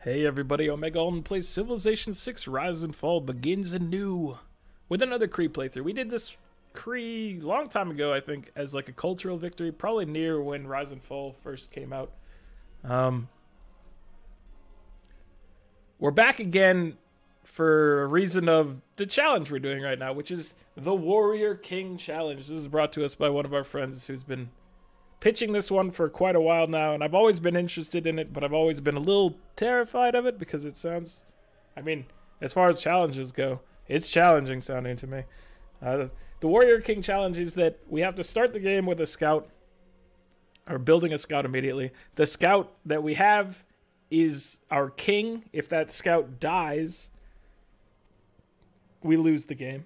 Hey everybody, Omega Alden plays Civilization 6 Rise and Fall begins anew with another Cree playthrough. We did this Cree long time ago, I think, as like a cultural victory, probably near when Rise and Fall first came out. We're back again for a reason of the challenge we're doing right now, which is the Warrior King Challenge. This is brought to us by one of our friends who's been pitching this one for quite a while now, and I've always been interested in it, but I've always been a little terrified of it because it sounds, I mean, as far as challenges go, it's challenging sounding to me. The Warrior King Challenge is that we have to start the game with a scout, or building a scout immediately. The scout that we have is our king. If that scout dies, we lose the game.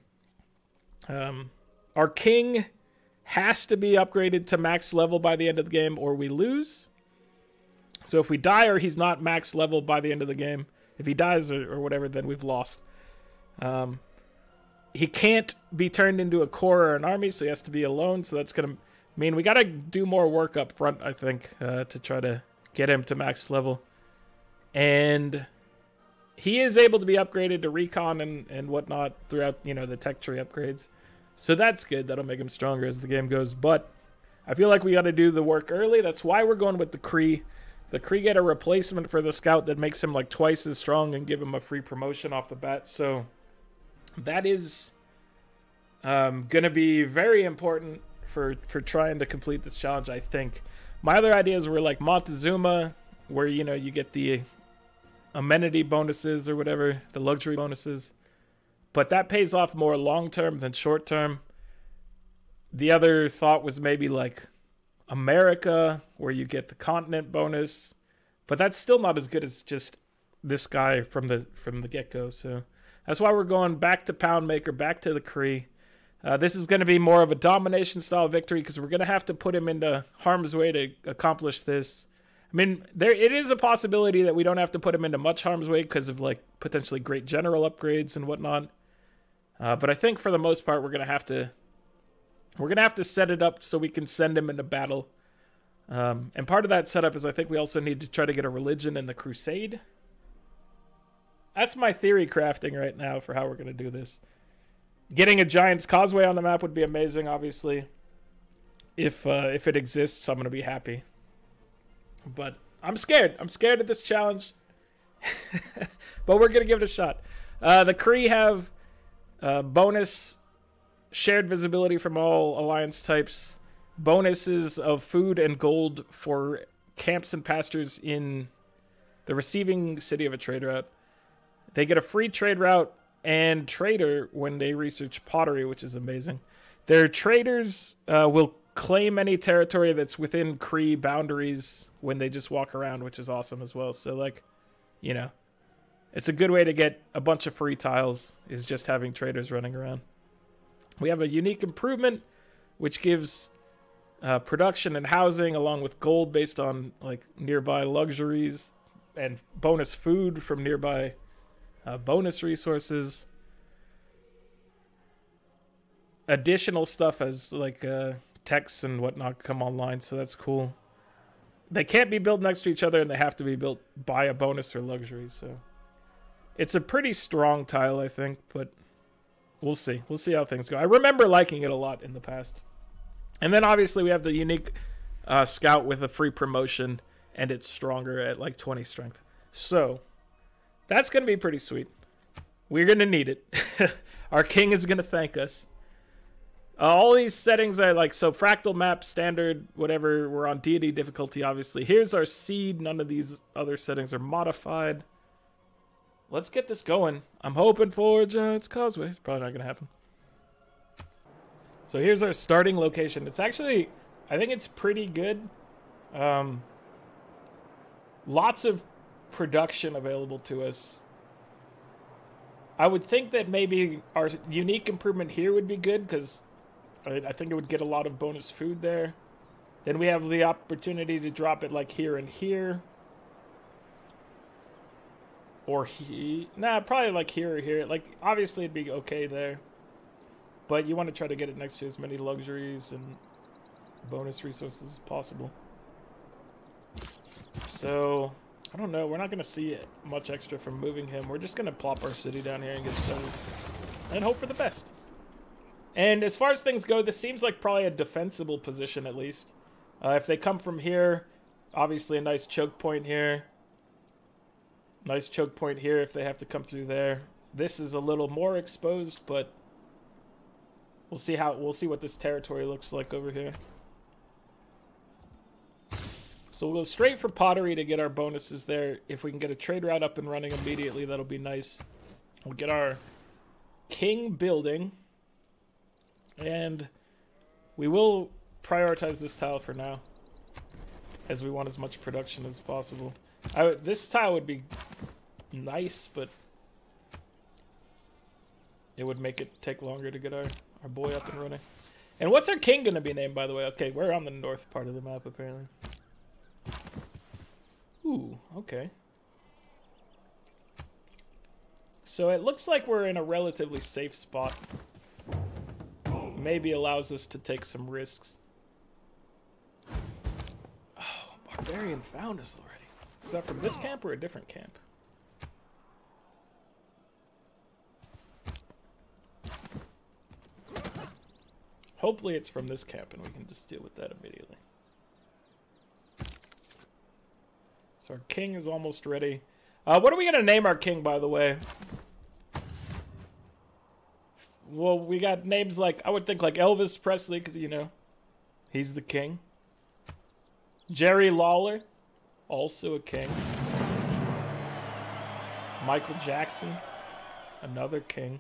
Our king has to be upgraded to max level by the end of the game or we lose. So if we die or he's not max level by the end of the game, if he dies or whatever, then we've lost. He can't be turned into a corps or an army, so he has to be alone. So that's going to mean we got to do more work up front, I think, to try to get him to max level. And he is able to be upgraded to recon and whatnot throughout, you know, the tech tree upgrades. So that's good. That'll make him stronger as the game goes. But I feel like we got to do the work early. That's why we're going with the Cree. The Cree get a replacement for the scout that makes him like twice as strong and give him a free promotion off the bat. So that is going to be very important for trying to complete this challenge, I think. My other ideas were like Montezuma, where, you know, you get the amenity bonuses or whatever, the luxury bonuses. But that pays off more long-term than short-term. The other thought was maybe like America, where you get the continent bonus. But that's still not as good as just this guy from the get-go. So that's why we're going back to Poundmaker, back to the Cree. This is going to be more of a domination-style victory because we're going to have to put him into harm's way to accomplish this. I mean, it is a possibility that we don't have to put him into much harm's way because of like potentially great general upgrades and whatnot. But I think for the most part, we're gonna have to set it up so we can send him into battle. And part of that setup is I think we also need to try to get a religion in the crusade. That's my theory crafting right now for how we're gonna do this. Getting a Giant's Causeway on the map would be amazing, obviously. If it exists, I'm gonna be happy. But I'm scared. I'm scared of this challenge. But we're gonna give it a shot. The Cree have bonus shared visibility from all alliance types, bonuses of food and gold for camps and pastures in the receiving city of a trade route. They get a free trade route and trader when they research pottery, which is amazing. Their traders will claim any territory that's within Cree boundaries when they just walk around, which is awesome as well. So, like, you know, it's a good way to get a bunch of free tiles, is just having traders running around. We have a unique improvement, which gives production and housing along with gold based on like nearby luxuries and bonus food from nearby bonus resources. Additional stuff as like techs and whatnot come online, so that's cool. They can't be built next to each other and they have to be built by a bonus or luxury, so it's a pretty strong tile, I think, but we'll see. We'll see how things go. I remember liking it a lot in the past. And then obviously we have the unique scout with a free promotion, and it's stronger at like 20 strength. So that's going to be pretty sweet. We're going to need it. Our king is going to thank us. All these settings are like, so fractal map, standard, whatever. We're on deity difficulty, obviously. Here's our seed. None of these other settings are modified. Let's get this going. I'm hoping for Giant's Causeway. It's probably not going to happen. So here's our starting location. It's actually, I think it's pretty good. Lots of production available to us. I would think that maybe our unique improvement here would be good because I think it would get a lot of bonus food there. Then we have the opportunity to drop it like here and here. Or probably like here or here. Like, obviously it'd be okay there. But you want to try to get it next to as many luxuries and bonus resources as possible. So I don't know. We're not going to see much extra from moving him. We're just going to plop our city down here and get started. And hope for the best. And as far as things go, this seems like probably a defensible position at least. If they come from here, obviously a nice choke point here. Nice choke point here if they have to come through there. This is a little more exposed, but we'll see what this territory looks like over here. So we'll go straight for pottery to get our bonuses there. If we can get a trade route up and running immediately, that'll be nice. We'll get our king building. And we will prioritize this tile for now, as we want as much production as possible. This tile would be nice, but it would make it take longer to get our boy up and running. And what's our king going to be named, by the way? Okay, we're on the north part of the map, apparently. Ooh, okay. So it looks like we're in a relatively safe spot. Maybe allows us to take some risks. Oh, Barbarian found us already. Is that from this camp or a different camp? Hopefully it's from this camp and we can just deal with that immediately. So our king is almost ready. What are we going to name our king, by the way? Well, we got names like, I would think like Elvis Presley, because, you know, he's the king. Jerry Lawler, also a king. Michael Jackson, another king.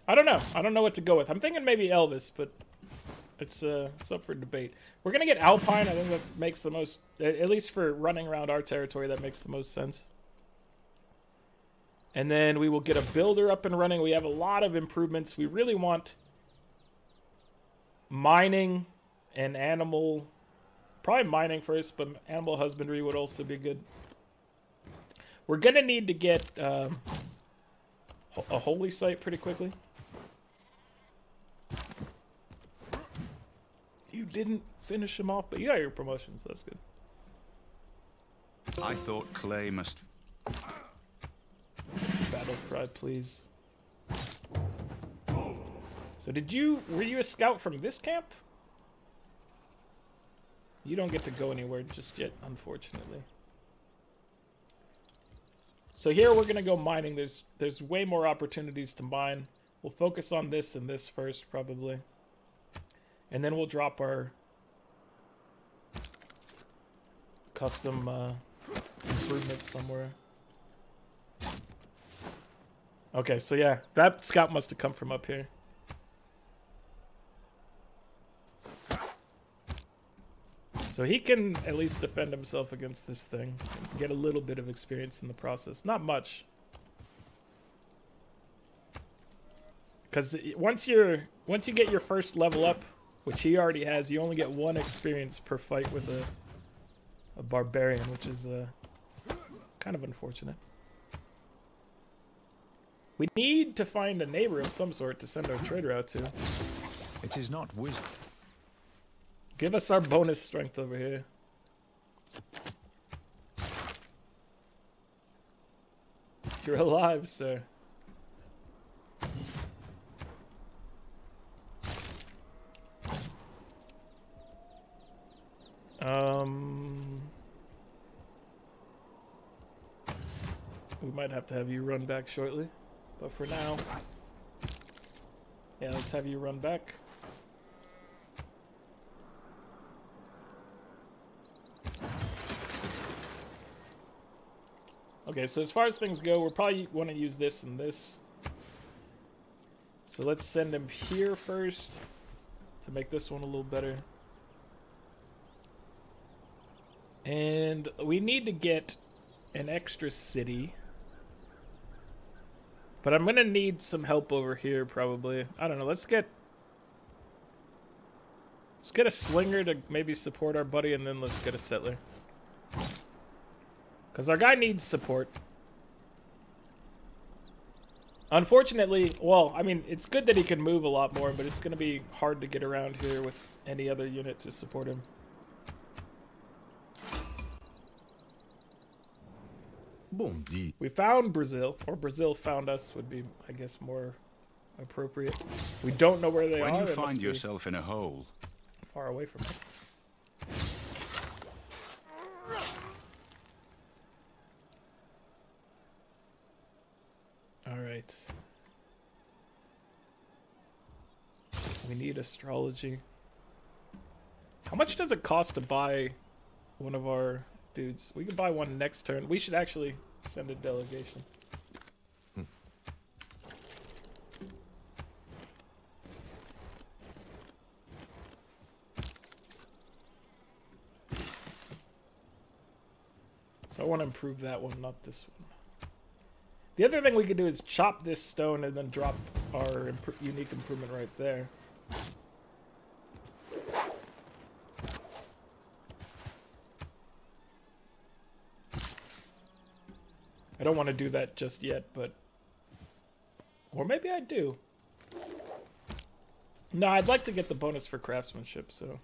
I don't know. I don't know what to go with. I'm thinking maybe Elvis, but it's up for debate. We're going to get Alpine. I think that makes the most, at least for running around our territory, that makes the most sense. And then we will get a builder up and running. We have a lot of improvements. We really want mining and animal, probably mining first, but animal husbandry would also be good. We're going to need to get a holy site pretty quickly. You didn't finish him off, but you got your promotions. That's good. I thought clay must... Battle cry, please. So were you a scout from this camp? You don't get to go anywhere just yet, unfortunately. So here we're gonna go mining. There's way more opportunities to mine. We'll focus on this and this first, probably. And then we'll drop our custom improvements somewhere. Okay, so yeah, that scout must have come from up here. So he can at least defend himself against this thing and get a little bit of experience in the process. Not much. Because once you get your first level up, which he already has, you only get 1 experience per fight with a barbarian, which is kind of unfortunate. We need to find a neighbor of some sort to send our trade route to. It is not wisdom. Give us our bonus strength over here. You're alive, sir. We might have to have you run back shortly. But for now, yeah, let's have you run back. Okay, so as far as things go, we'll probably want to use this and this. So let's send him here first to make this one a little better. And we need to get an extra city. But I'm going to need some help over here, probably. I don't know. Let's get a slinger to maybe support our buddy, and then let's get a settler. Because our guy needs support. Unfortunately, well, I mean, it's good that he can move a lot more, but it's going to be hard to get around here with any other unit to support him. Bom dia. We found Brazil, or Brazil found us would be, I guess, more appropriate. We don't know where they are. When you They must find be yourself in a hole, far away from us. All right. We need astrology. How much does it cost to buy one of our dudes? We can buy one next turn. We should actually send a delegation. So I want to improve that one, not this one. The other thing we could do is chop this stone and then drop our unique improvement right there. I don't want to do that just yet, but... Or maybe I do. No, I'd like to get the bonus for craftsmanship, so...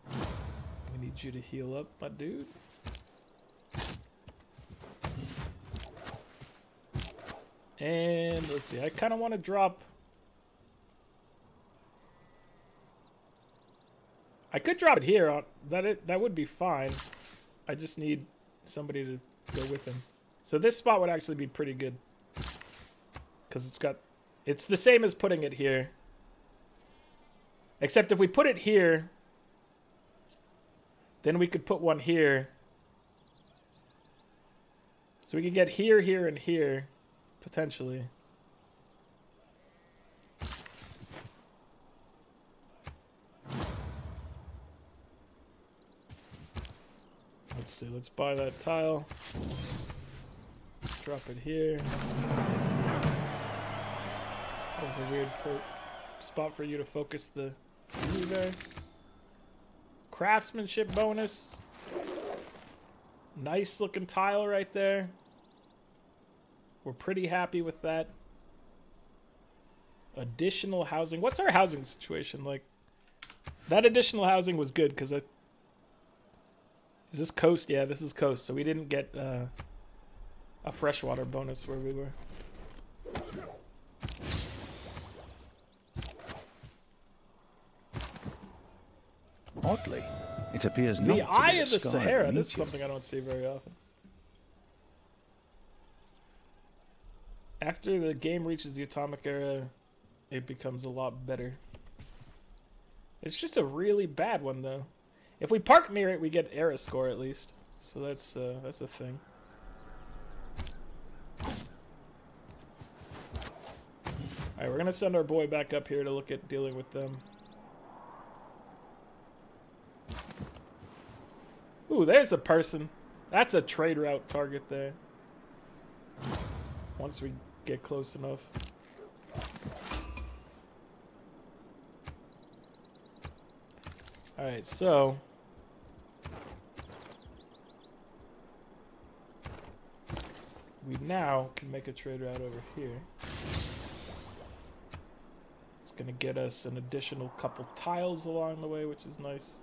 We need you to heal up, my dude. And let's see, I kind of want to drop... I could drop it here. That would be fine. I just need somebody to go with him. So this spot would actually be pretty good. Because it's the same as putting it here. Except if we put it here, then we could put one here. So we could get here, here, and here, potentially. Let's see, let's buy that tile. Drop it here. That was a weird spot for you to focus the view there. Craftsmanship bonus. Nice looking tile right there. We're pretty happy with that. Additional housing. What's our housing situation like? That additional housing was good because I... Is this coast? Yeah, this is coast. So we didn't get a freshwater bonus where we were. Oddly, it appears not The to Eye be of the sky Sahara. beneath This is you. something I don't see very often. After the game reaches the atomic era, it becomes a lot better. It's just a really bad one, though. If we park near it, we get era score at least. So that's a thing. Alright, we're gonna send our boy back up here to look at dealing with them. Ooh, there's a person. That's a trade route target there. Once we get close enough. Alright, so... we now can make a trade route over here. It's gonna get us an additional couple tiles along the way, which is nice.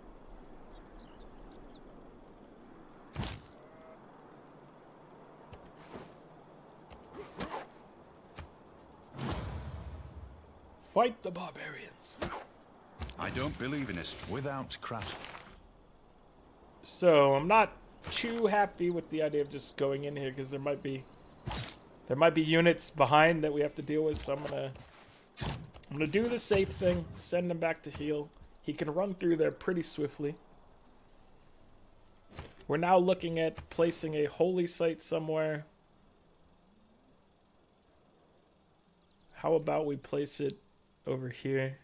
Fight the barbarians. I don't believe in this. Without craft. So I'm not too happy with the idea of just going in here because there might be units behind that we have to deal with. So I'm gonna do the safe thing, send him back to heal. He can run through there pretty swiftly. We're now looking at placing a holy site somewhere. How about we place it over here?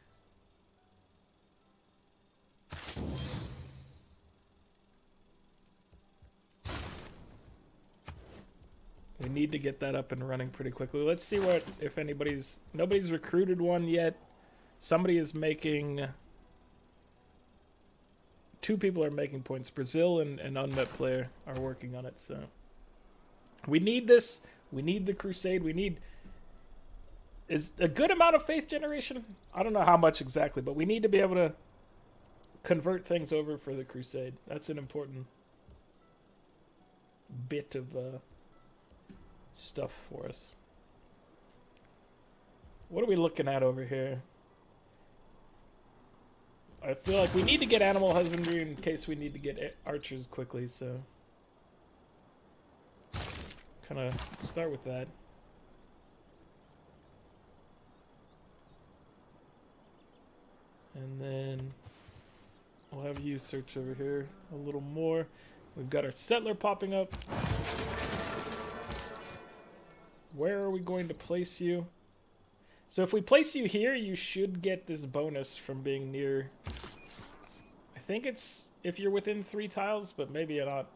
We need to get that up and running pretty quickly. Let's see what, if nobody's recruited one yet. Somebody is making, 2 people are making points. Brazil and an unmet player are working on it, so. We need this. We need the crusade. We need is a good amount of faith generation. I don't know how much exactly, but we need to be able to convert things over for the crusade. That's an important bit of stuff for us. What are we looking at over here? I feel like we need to get animal husbandry in case we need to get archers quickly, so kind of start with that. And then we'll have you search over here a little more. We've got our settler popping up. Where are we going to place you? So if we place you here, you should get this bonus from being near. I think it's if you're within 3 tiles, but maybe you're not.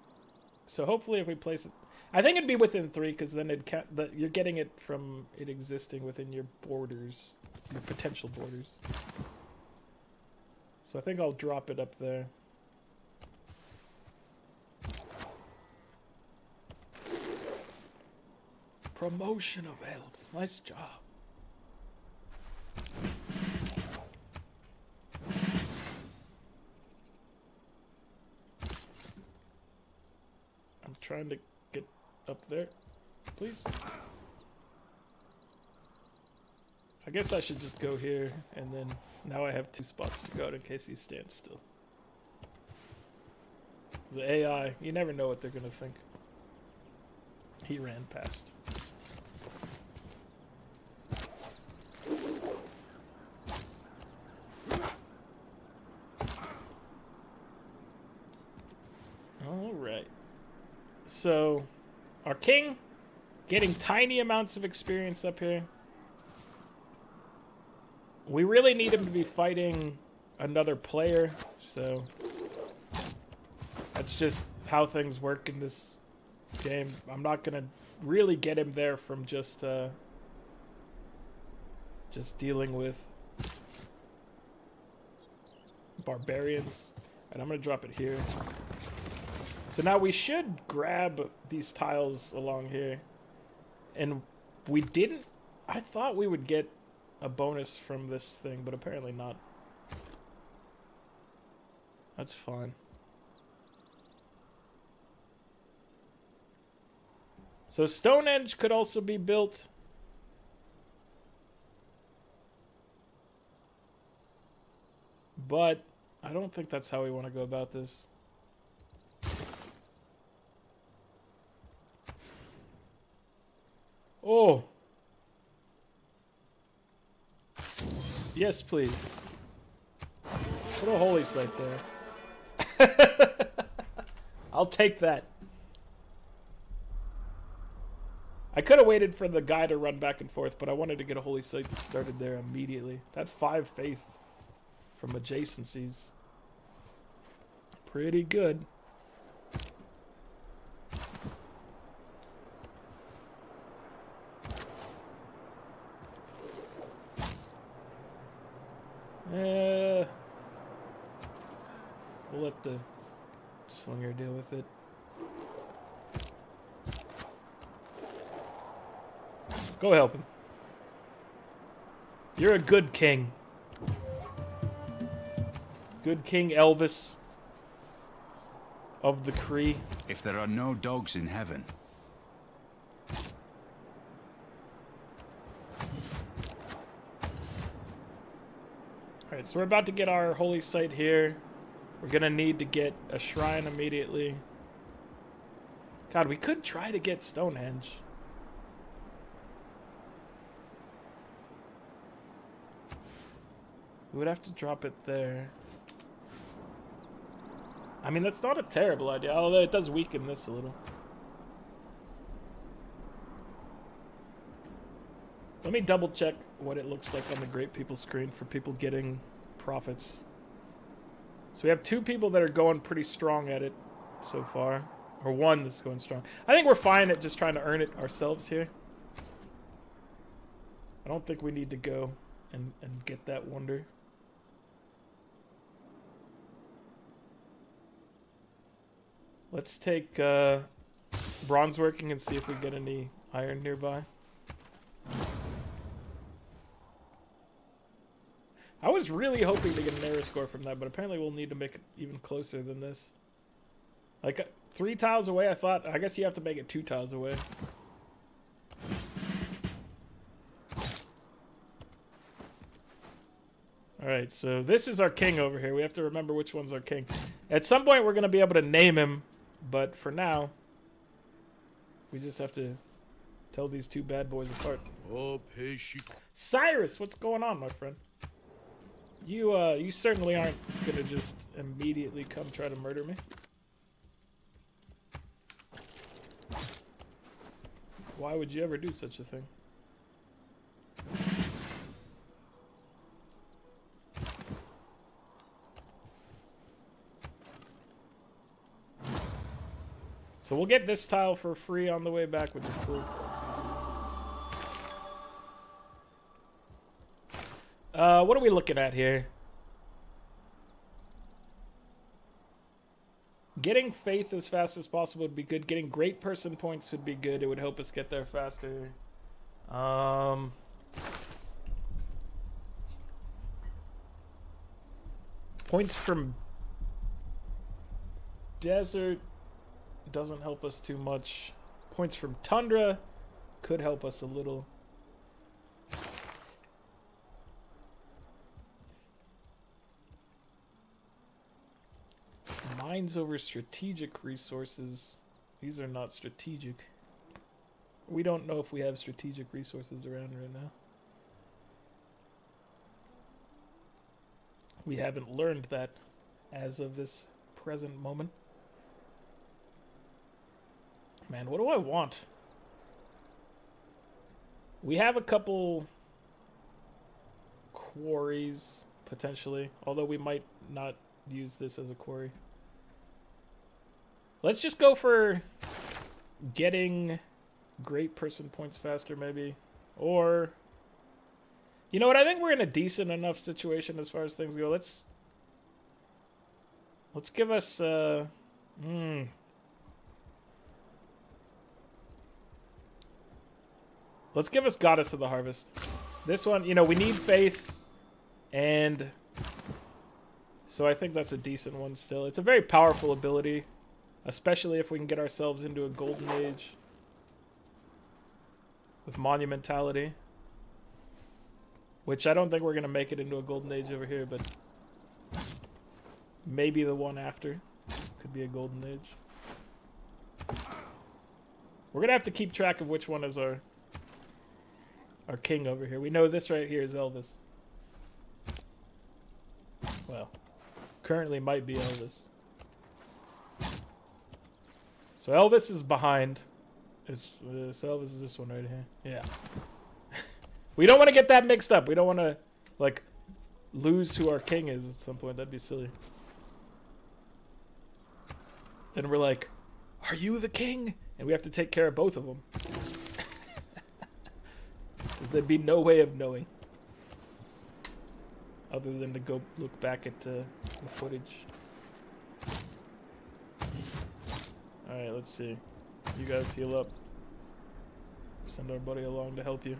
So hopefully if we place it, I think it'd be within 3 because then it can't, you're getting it from it existing within your borders, your potential borders. So I think I'll drop it up there. Promotion available. Nice job. I'm trying to get up there, please. I guess I should just go here, and then now I have 2 spots to go out in case he stands still. The AI, you never know what they're gonna think. He ran past. Alright. So, our king, getting tiny amounts of experience up here. We really need him to be fighting another player, so that's just how things work in this game. I'm not gonna really get him there from just dealing with barbarians. And I'm gonna drop it here. So now we should grab these tiles along here, and we didn't. I thought we would get a bonus from this thing, but apparently not. That's fine. So Stonehenge could also be built. But I don't think that's how we want to go about this. Oh. Yes, please. Put a holy site there. I'll take that. I could have waited for the guy to run back and forth, but I wanted to get a holy site started there immediately. That 5 faith from adjacencies. Pretty good. We'll let the slinger deal with it. Go help him. You're a good king. Good King Elvis of the Cree. If there are no dogs in heaven. Alright, so we're about to get our holy site here. We're gonna need to get a shrine immediately. God, we could try to get Stonehenge. We would have to drop it there. I mean, that's not a terrible idea, although it does weaken this a little. Let me double check what it looks like on the Great People screen for people getting profits. So we have 2 people that are going pretty strong at it so far. Or 1 that's going strong. I think we're fine at just trying to earn it ourselves here. I don't think we need to go and get that wonder. Let's take bronze working and see if we get any iron nearby. I was really hoping to get an error score from that, but apparently we'll need to make it even closer than this. Like 3 tiles away, I guess you have to make it 2 tiles away. Alright, so this is our king over here. We have to remember which one's our king. At some point we're going to be able to name him, but for now, we just have to tell these 2 bad boys apart. Cyrus, what's going on, my friend? You certainly aren't gonna just immediately come try to murder me. Why would you ever do such a thing? So we'll get this tile for free on the way back, which is cool. What are we looking at here? Getting faith as fast as possible would be good. Getting great person points would be good. It would help us get there faster. Points from desert doesn't help us too much. Points from tundra could help us a little. Mines over strategic resources. These are not strategic. We don't know if we have strategic resources around right now. We haven't learned that as of this present moment. Man, what do I want? We have a couple quarries, potentially. Although we might not use this as a quarry. Let's just go for getting great person points faster, maybe. Or, you know what? I think we're in a decent enough situation as far as things go. Let's give us, let's give us Goddess of the Harvest. This one, you know, we need faith, and so I think that's a decent one still. It's a very powerful ability. Especially if we can get ourselves into a golden age with monumentality. Which I don't think we're going to make it into a golden age over here, but maybe the one after could be a golden age. We're going to have to keep track of which one is our king over here. We know this right here is Elvis. Well, currently might be Elvis. So Elvis is behind. So Elvis is this one right here. Yeah. We don't want to get that mixed up. We don't want to, like, lose who our king is at some point. That'd be silly. Then we're like, are you the king? And we have to take care of both of them. Because there'd be no way of knowing. Other than to go look back at the footage. Alright, let's see. You guys heal up. Send our buddy along to help you.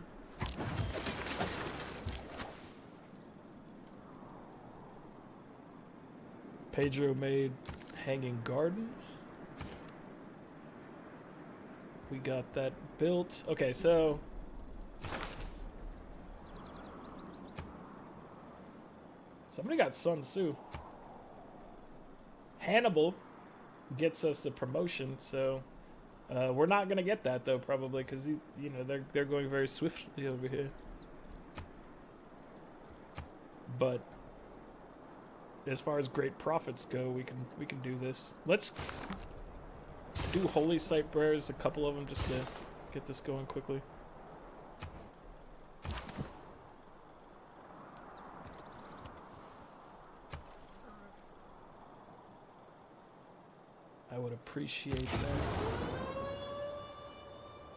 Pedro made hanging gardens. We got that built. Okay, so somebody got Sun Tzu. Hannibal gets us a promotion, so we're not gonna get that though, probably, because you know they're going very swiftly over here. But as far as great profits go, we can do this. Let's do holy site prayers, a couple of them, just to get this going quickly. I would appreciate that.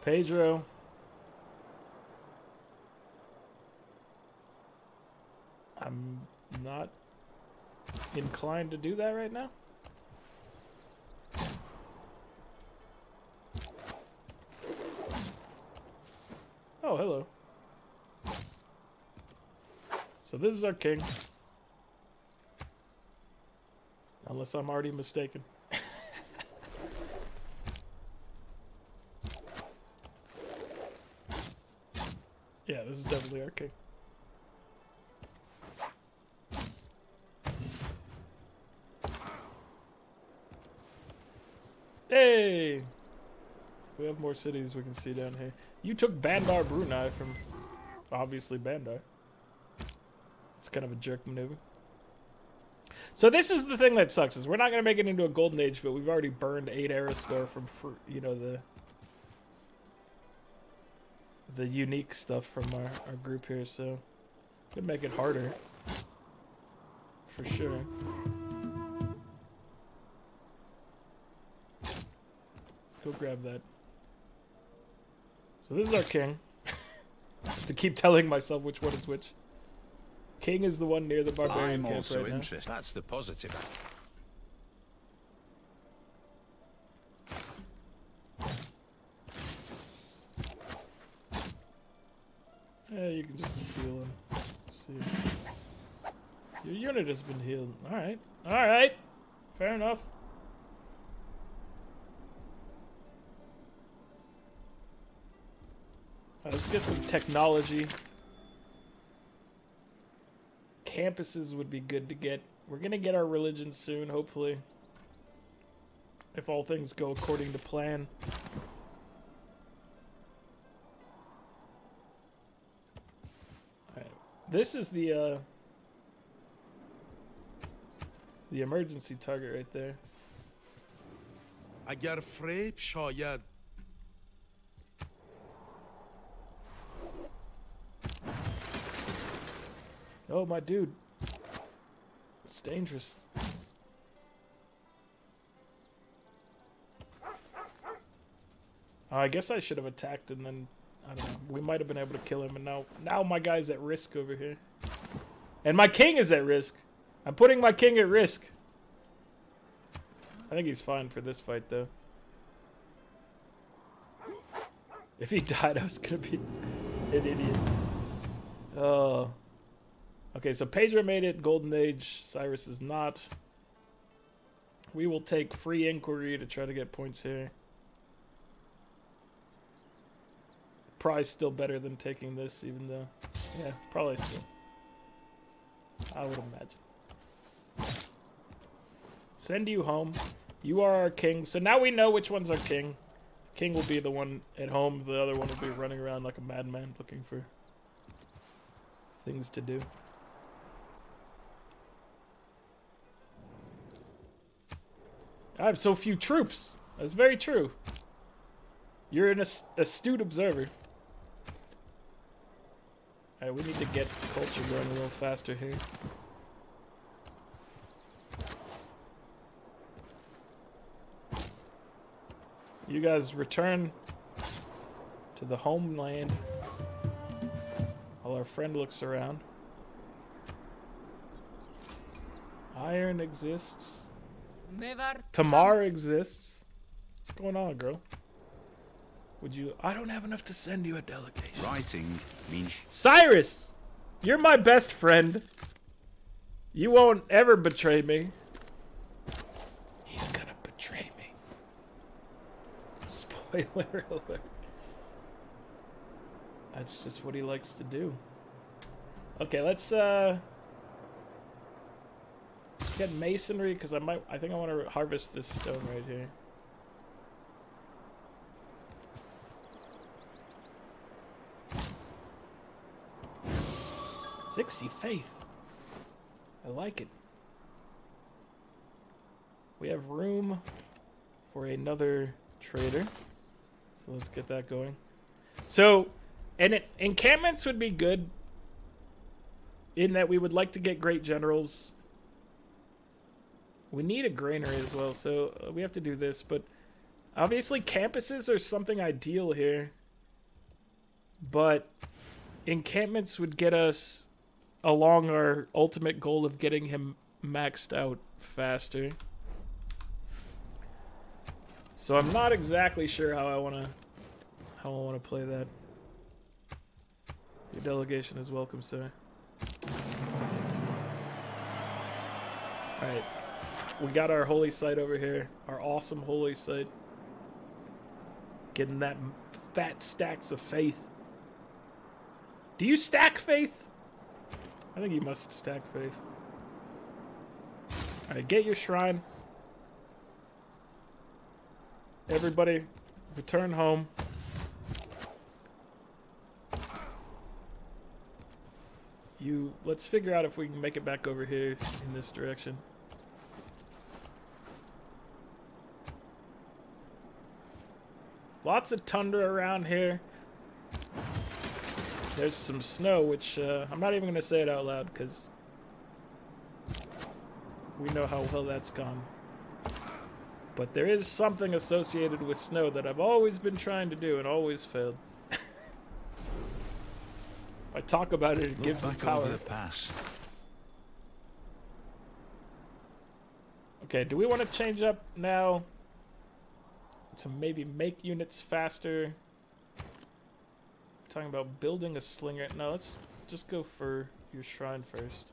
Pedro. I'm not inclined to do that right now. So this is our king. Unless I'm already mistaken. Yeah, this is definitely our king. Hey! We have more cities we can see down here. You took Bandar Brunei from, obviously, Bandar. It's kind of a jerk maneuver. So this is the thing that sucks, is we're not going to make it into a golden age, but we've already burned 8 era score from, you know, the unique stuff from our group here, so could make it harder. For sure. Go grab that. So this is our king. To keep telling myself which one is which. King is the one near the barbarian camp right now. That's the positive. Yeah, you can just heal him. See. Your unit has been healed. Alright. Alright. Fair enough. Let's get some technology. Campuses would be good to get. We're gonna get our religion soon, hopefully. If all things go according to plan. Alright. This is the emergency target right there. اگر فریب شاید Oh, my dude. It's dangerous. I guess I should have attacked and then, I don't know, we might have been able to kill him, and now my guy's at risk over here. And my king is at risk. I'm putting my king at risk. I think he's fine for this fight, though. If he died, I was gonna be an idiot. Oh. Okay, so Pedro made it. Golden Age. Cyrus is not. We will take free inquiry to try to get points here. Probably still better than taking this, even though... Yeah, probably still. I would imagine. Send you home. You are our king. So now we know which one's our king. King will be the one at home. The other one will be running around like a madman looking for things to do. I have so few troops. That's very true. You're an astute observer. Alright, we need to get culture going a little faster here. You guys return to the homeland while our friend looks around. Iron exists. Tamar exists. What's going on, girl? Would you... I don't have enough to send you a delegation. Writing means... Cyrus! You're my best friend. You won't ever betray me. He's gonna betray me. Spoiler alert. That's just what he likes to do. Okay, let's get masonry, because I think I want to harvest this stone right here. $60 faith. I like it. We have room for another trader. So let's get that going. So, and encampments would be good in that we would like to get great generals. We need a granary as well, so we have to do this. But obviously campuses are something ideal here. But encampments would get us along our ultimate goal of getting him maxed out faster. So I'm not exactly sure how I wanna play that. Your delegation is welcome, sir. Alright. We got our holy site over here. Our awesome holy site. Getting that fat stacks of faith. Do you stack faith? I think you must stack faith. Alright, get your shrine. Everybody, return home. Let's figure out if we can make it back over here in this direction. Lots of tundra around here. There's some snow, which I'm not even going to say it out loud because we know how well that's gone. But there is something associated with snow that I've always been trying to do and always failed. If I talk about it, it gives me power. Over the past. Okay, do we want to change up now to maybe make units faster? Talking about building a slinger. No, let's just go for your shrine first.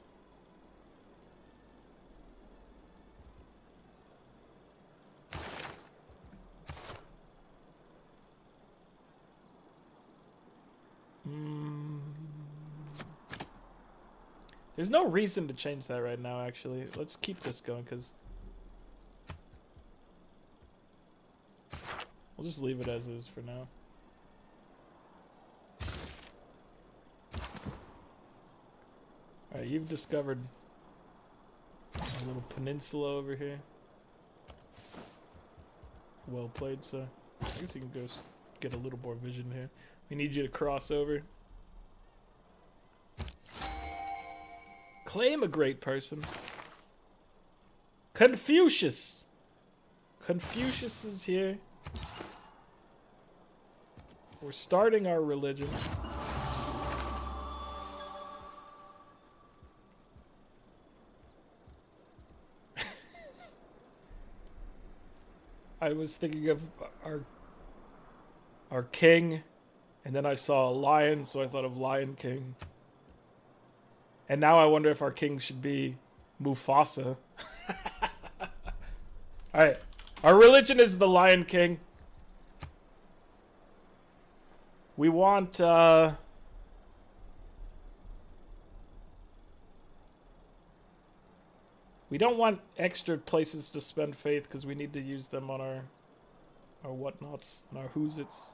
There's no reason to change that right now, actually. Let's keep this going, because we'll just leave it as is for now. Alright, you've discovered a little peninsula over here. Well played, sir. I guess you can go get a little more vision here. We need you to cross over. Claim a great person. Confucius. Confucius is here. We're starting our religion. I was thinking of our king, and then I saw a lion, so I thought of Lion King. And now I wonder if our king should be Mufasa. Alright. Our religion is the Lion King. We want, we don't want extra places to spend faith because we need to use them on our whatnots and our who's-its.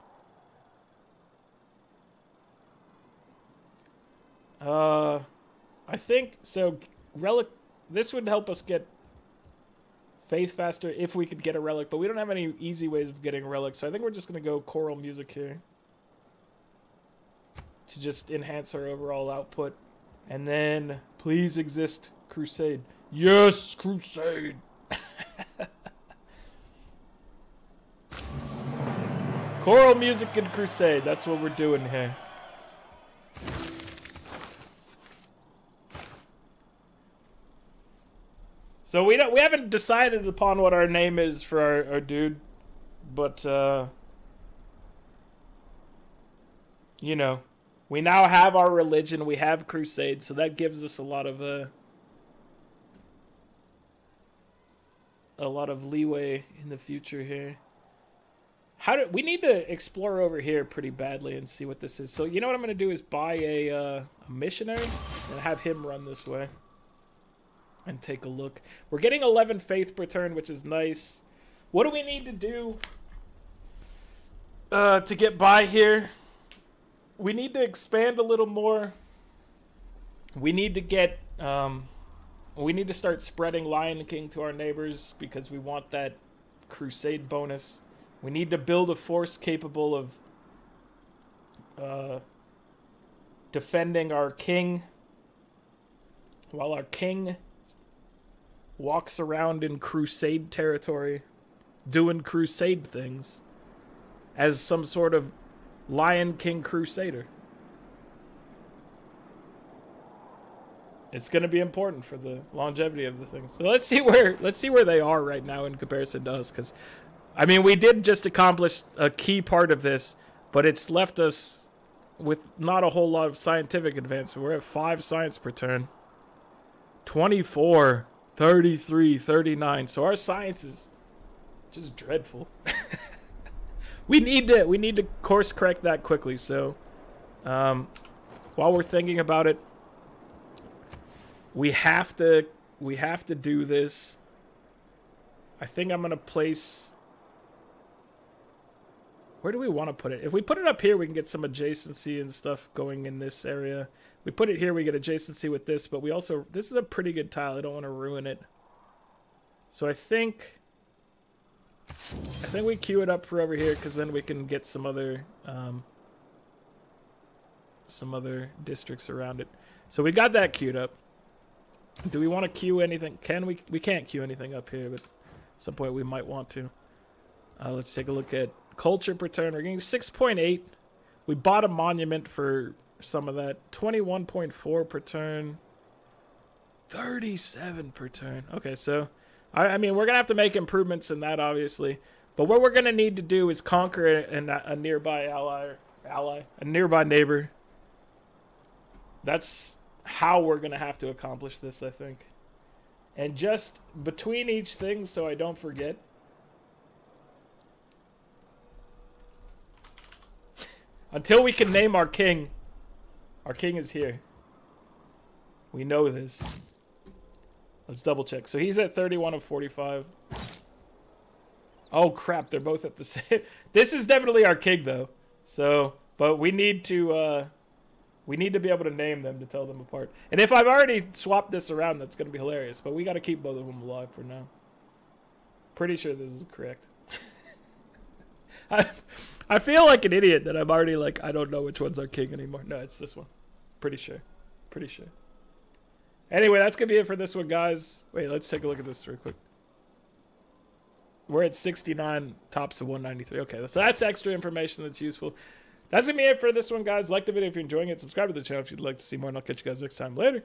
I think, so, relic, this would help us get faith faster if we could get a relic, but we don't have any easy ways of getting relics, so I think we're just going to go choral music here to just enhance our overall output. And then, please exist, crusade. Yes, crusade! Choral music and crusade, that's what we're doing here. So we haven't decided upon what our name is for our dude, but you know, we now have our religion, we have crusade, so that gives us a lot of leeway in the future here. We need to explore over here pretty badly and see what this is. So you know what I'm gonna do is buy a missionary and have him run this way. And take a look. We're getting 11 faith per turn, which is nice. What do we need to do to get by here? We need to expand a little more. We need to get... we need to start spreading Lion King to our neighbors because we want that crusade bonus. We need to build a force capable of defending our king. While our king walks around in crusade territory, doing crusade things, as some sort of Lion King crusader. It's going to be important for the longevity of the thing. So let's see where they are right now in comparison to us, because I mean, we did just accomplish a key part of this, but it's left us with not a whole lot of scientific advancement. We're at 5 science per turn. 24. 33, 39. So our science is just dreadful. we need to course correct that quickly. So while we're thinking about it, we have to do this. I think I'm gonna place. Where do we want to put it? If we put it up here, we can get some adjacency and stuff going in this area. We put it here, we get adjacency with this, but we also, this is a pretty good tile. I don't want to ruin it. So I think we queue it up for over here, because then we can get some other districts around it. So we got that queued up. Do we want to queue anything? We can't queue anything up here, but at some point we might want to. Let's take a look at culture per turn. We're getting 6.8. We bought a monument for some of that. 21.4 per turn. 37 per turn. Okay, so I mean, we're gonna have to make improvements in that, obviously. But what we're gonna need to do is conquer a nearby a nearby neighbor. That's how we're gonna have to accomplish this, I think. And just between each thing, so I don't forget. Until we can name our king. Our king is here. We know this. Let's double check. So he's at 31 of 45. Oh crap, they're both at the same. This is definitely our king though. So, but we need to be able to name them to tell them apart. And if I've already swapped this around, that's going to be hilarious. But we got to keep both of them alive for now. Pretty sure this is correct. I feel like an idiot that I'm already like, I don't know which one's our king anymore. No, it's this one. Pretty sure. Pretty sure. Anyway, that's going to be it for this one, guys. Wait, let's take a look at this real quick. We're at 69, tops of 193. Okay, so that's extra information that's useful. That's going to be it for this one, guys. Like the video if you're enjoying it. Subscribe to the channel if you'd like to see more, and I'll catch you guys next time. Later.